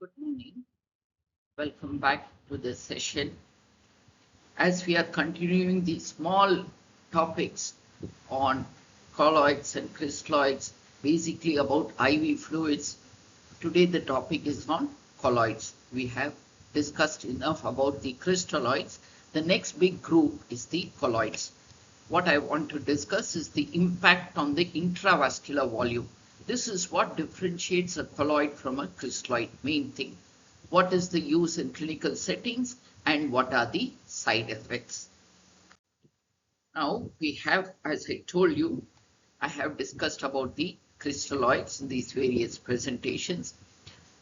Good morning. Welcome back to this session. As we are continuing the small topics on colloids and crystalloids, basically about IV fluids, today the topic is on colloids. We have discussed enough about the crystalloids. The next big group is the colloids. What I want to discuss is the impact on the intravascular volume. This is what differentiates a colloid from a crystalloid, main thing. What is the use in clinical settings and what are the side effects? Now we have, as I told you, I have discussed about the crystalloids in these various presentations.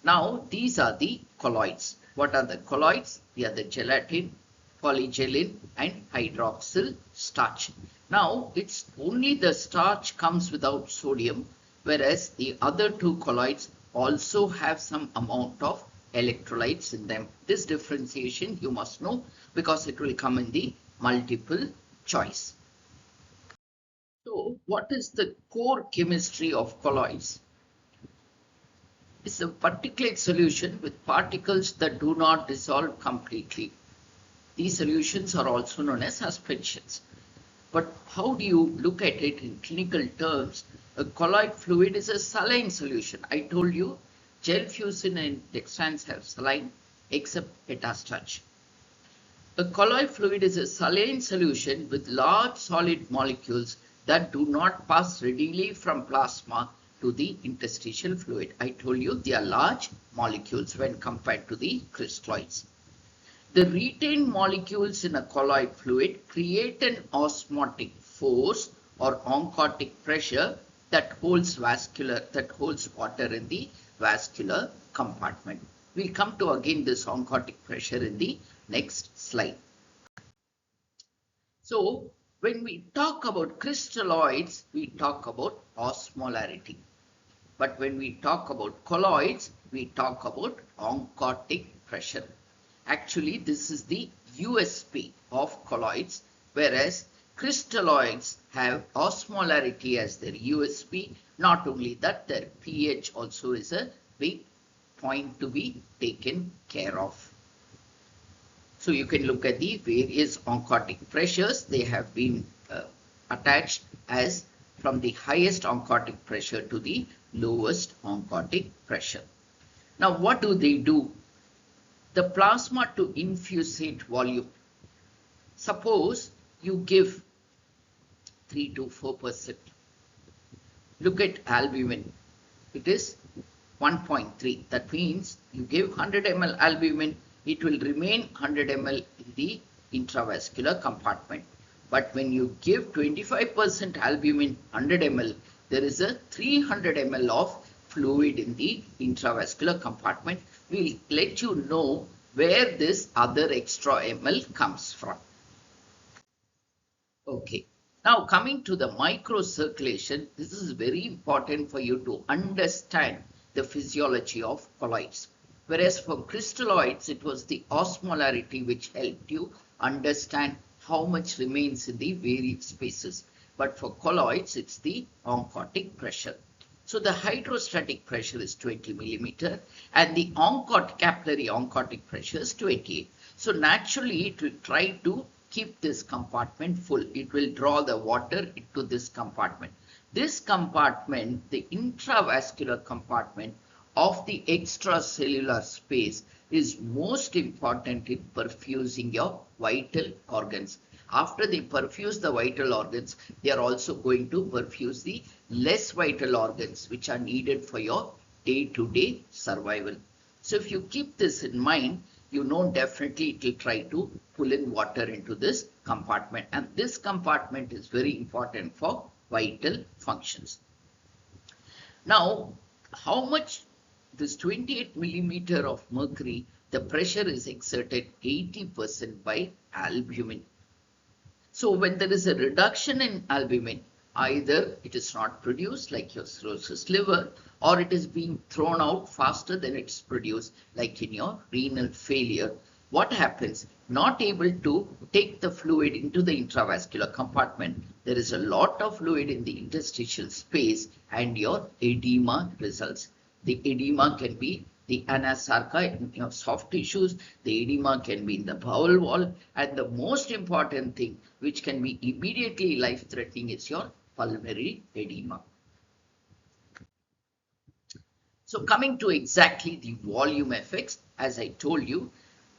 Now these are the colloids. What are the colloids? They are the gelatin, polygellin and hydroxyl starch. Now it's only the starch comes without sodium, whereas the other two colloids also have some amount of electrolytes in them. This differentiation you must know because it will come in the multiple choice. So what is the core chemistry of colloids? It's a particulate solution with particles that do not dissolve completely. These solutions are also known as suspensions. But how do you look at it in clinical terms? A colloid fluid is a saline solution. I told you gel fusin and dextrans have saline except metastarch. A colloid fluid is a saline solution with large solid molecules that do not pass readily from plasma to the interstitial fluid. I told you they are large molecules when compared to the crystalloids. The retained molecules in a colloid fluid create an osmotic force or oncotic pressure that holds water in the vascular compartment. We'll come to again this oncotic pressure in the next slide. So when we talk about crystalloids, we talk about osmolarity. But when we talk about colloids, we talk about oncotic pressure. Actually, this is the USP of colloids, whereas crystalloids have osmolarity as their USP. Not only that, their pH also is a big point to be taken care of. So you can look at the various oncotic pressures. They have been attached as from the highest oncotic pressure to the lowest oncotic pressure. Now, what do they do? The plasma to infusate volume. Suppose you give 3 to 4%. Look at albumin. It is 1.3. That means you give 100 ml albumin, it will remain 100 ml in the intravascular compartment. But when you give 25% albumin 100 ml, there is a 300 ml of fluid in the intravascular compartment. We'll let you know where this other extra ml comes from. Okay. Now coming to the microcirculation, this is very important for you to understand the physiology of colloids. Whereas for crystalloids, it was the osmolarity which helped you understand how much remains in the various spaces. But for colloids, it's the oncotic pressure. So the hydrostatic pressure is 20 millimeter and the capillary oncotic pressure is 28. So naturally, it will try to keep this compartment full. It will draw the water into this compartment. This compartment, the intravascular compartment of the extracellular space, is most important in perfusing your vital organs. After they perfuse the vital organs, they are also going to perfuse the less vital organs which are needed for your day-to-day survival. So if you keep this in mind, you know definitely it will try to pull in water into this compartment. And this compartment is very important for vital functions. Now, how much this 28 millimeter of mercury, the pressure is exerted 80% by albumin. So when there is a reduction in albumin, either it is not produced like your cirrhosis liver, or it is being thrown out faster than it's produced like in your renal failure. What happens? Not able to take the fluid into the intravascular compartment. There is a lot of fluid in the interstitial space and your edema results. The edema can be the anasarca in your soft tissues, the edema can be in the bowel wall, and the most important thing which can be immediately life-threatening is your pulmonary edema. So coming to exactly the volume effects, as I told you,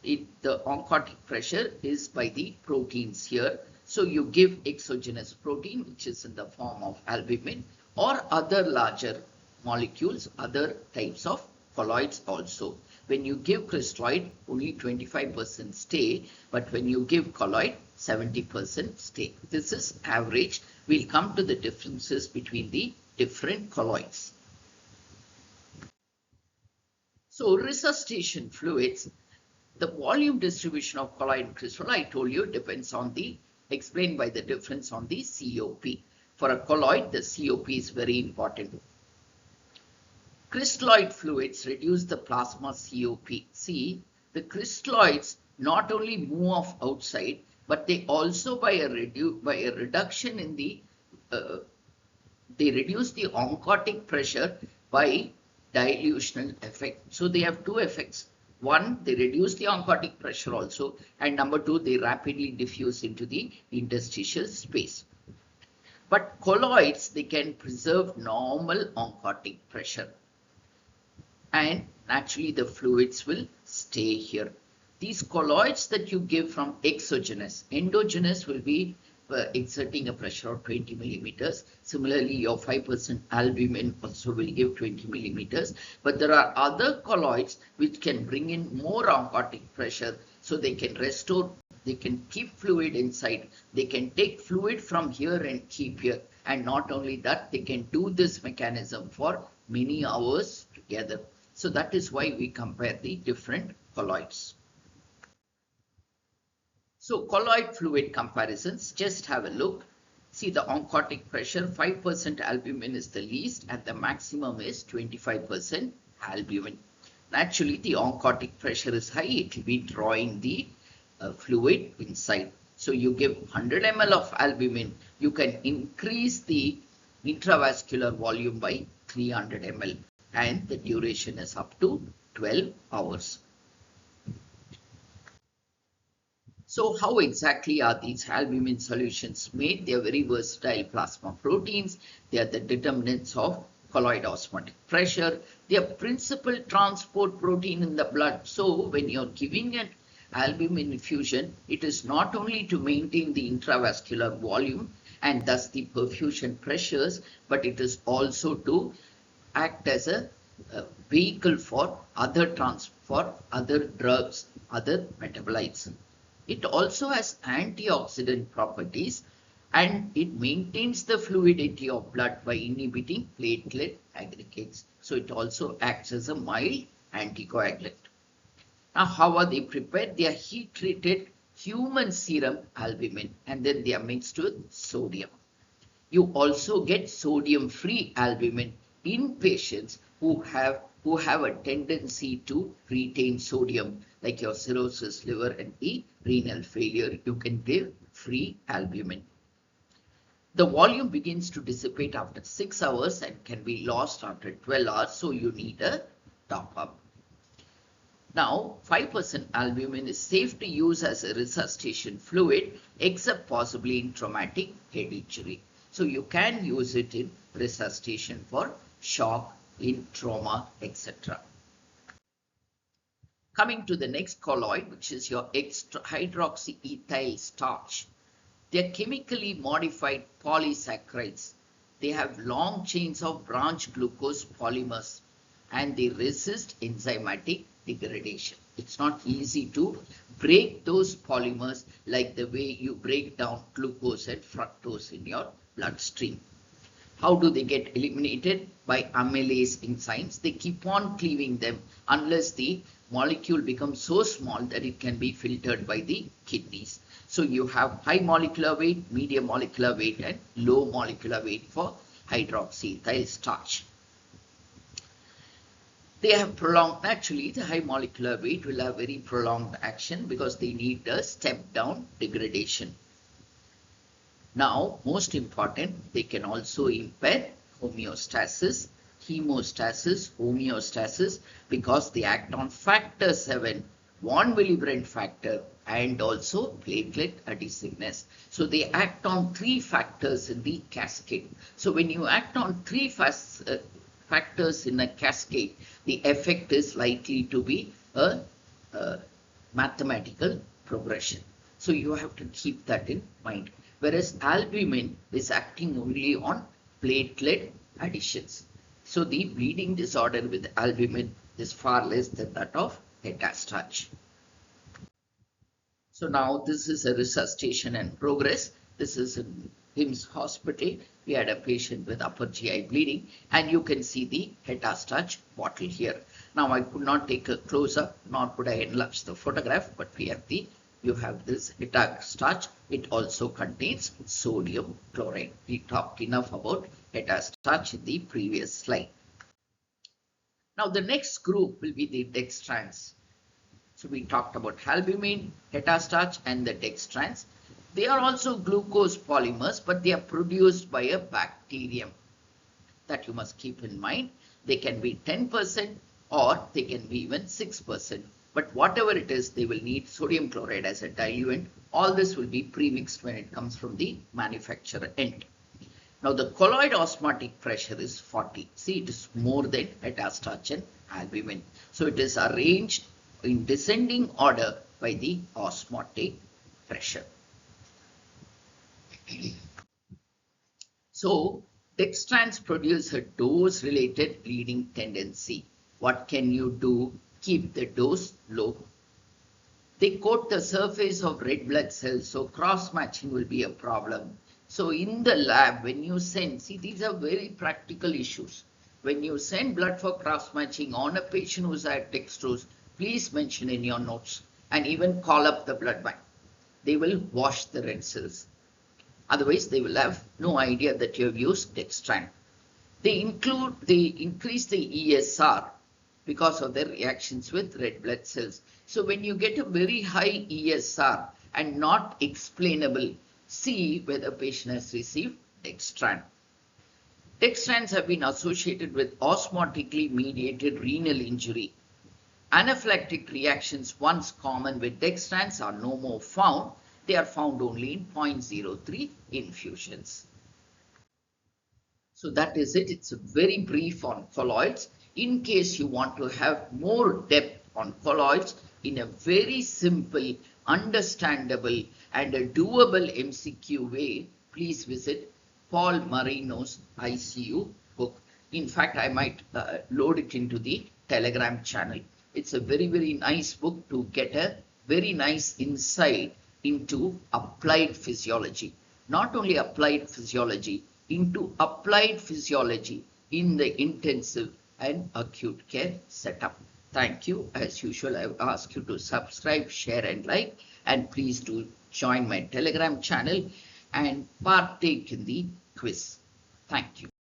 the oncotic pressure is by the proteins here. So you give exogenous protein, which is in the form of albumin, or other larger molecules, other types of colloids also. When you give crystalloid, only 25% stay, but when you give colloid, 70% stay. This is average. We'll come to the differences between the different colloids. So resuscitation fluids, the volume distribution of colloid and crystal, I told you, depends on explained by the difference on the COP. For a colloid, the COP is very important. Crystalloid fluids reduce the plasma COP. See, the crystalloids not only move off outside, but they also by a reduction in the they reduce the oncotic pressure by dilutional effect. So they have two effects. One, they reduce the oncotic pressure also, and number two, they rapidly diffuse into the interstitial space. But colloids, they can preserve normal oncotic pressure, and naturally the fluids will stay here. These colloids that you give from exogenous, endogenous will be exerting a pressure of 20 millimeters. Similarly, your 5% albumin also will give 20 millimeters. But there are other colloids which can bring in more oncotic pressure, so they can restore, they can keep fluid inside, they can take fluid from here and keep here. And not only that, they can do this mechanism for many hours together. So that is why we compare the different colloids. So colloid fluid comparisons, just have a look. See the oncotic pressure, 5% albumin is the least and the maximum is 25% albumin. Naturally, the oncotic pressure is high, it will be drawing the fluid inside. So you give 100 ml of albumin, you can increase the intravascular volume by 300 ml and the duration is up to 12 hours. So how exactly are these albumin solutions made? They are very versatile plasma proteins. They are the determinants of colloid osmotic pressure. They are principal transport protein in the blood. So when you're giving an albumin infusion, it is not only to maintain the intravascular volume and thus the perfusion pressures, but it is also to act as a vehicle for other drugs, other metabolites. It also has antioxidant properties and it maintains the fluidity of blood by inhibiting platelet aggregates. So it also acts as a mild anticoagulant. Now, how are they prepared? They are heat-treated human serum albumin and then they are mixed with sodium. You also get sodium-free albumin in patients who have a tendency to retain sodium, like your cirrhosis liver and the renal failure. You can give free albumin. The volume begins to dissipate after 6 hours and can be lost after 12 hours, so you need a top-up. Now, 5% albumin is safe to use as a resuscitation fluid, except possibly in traumatic head injury. So you can use it in resuscitation for shock, in trauma, etc. Coming to the next colloid, which is your hydroxyethyl starch. They are chemically modified polysaccharides. They have long chains of branch glucose polymers and they resist enzymatic degradation. It's not easy to break those polymers like the way you break down glucose and fructose in your bloodstream. How do they get eliminated? By amylase enzymes. They keep on cleaving them unless the molecule becomes so small that it can be filtered by the kidneys. So you have high molecular weight, medium molecular weight and low molecular weight for hydroxyethyl starch. They have prolonged, naturally the high molecular weight will have very prolonged action because they need a step down degradation. Now, most important, they can also impair homeostasis. hemostasis, homeostasis, because they act on factor 7, von Willebrand factor, and also platelet adhesiveness. So they act on 3 factors in the cascade. So when you act on 3 factors in a cascade, the effect is likely to be a mathematical progression. So you have to keep that in mind. Whereas albumin is acting only on platelet adhesions. So the bleeding disorder with albumin is far less than that of hetastarch. So now this is a resuscitation and progress. This is in HIMSS hospital. We had a patient with upper GI bleeding, and you can see the hetastarch bottle here. Now I could not take a close-up, nor could I enlarge the photograph, but here you have this hetastarch. It also contains sodium chloride. We talked enough about hetastarch in the previous slide. Now the next group will be the dextrans. So we talked about albumin, hetastarch, and the dextrans. They are also glucose polymers, but they are produced by a bacterium. That you must keep in mind. They can be 10% or they can be even 6%. But whatever it is, they will need sodium chloride as a diluent. All this will be premixed when it comes from the manufacturer end. Now the colloid osmotic pressure is 40. See, it is more than hetastarch and albumin. So it is arranged in descending order by the osmotic pressure. So dextrans produce a dose-related bleeding tendency. What can you do? Keep the dose low. They coat the surface of red blood cells, so cross-matching will be a problem. So in the lab, when you send, see, these are very practical issues. When you send blood for cross-matching on a patient who's at dextrose, please mention in your notes and even call up the blood bank. They will wash the red cells. Otherwise, they will have no idea that you have used dextran. They increase the ESR because of their reactions with red blood cells. So when you get a very high ESR and not explainable, see whether the patient has received dextran. Dextrans have been associated with osmotically mediated renal injury. Anaphylactic reactions once common with dextrans are no more found. They are found only in 0.03 infusions. So that is it. It's a very brief on colloids. In case you want to have more depth on colloids in a very simple, understandable and a doable MCQ way, please visit Paul Marino's ICU book. In fact, I might load it into the Telegram channel. It's a very, very nice book to get a very nice insight into applied physiology. Not only applied physiology, into applied physiology in the intensive and acute care setup. Thank you. As usual, I ask you to subscribe, share and like, and please do join my Telegram channel and partake in the quiz. Thank you.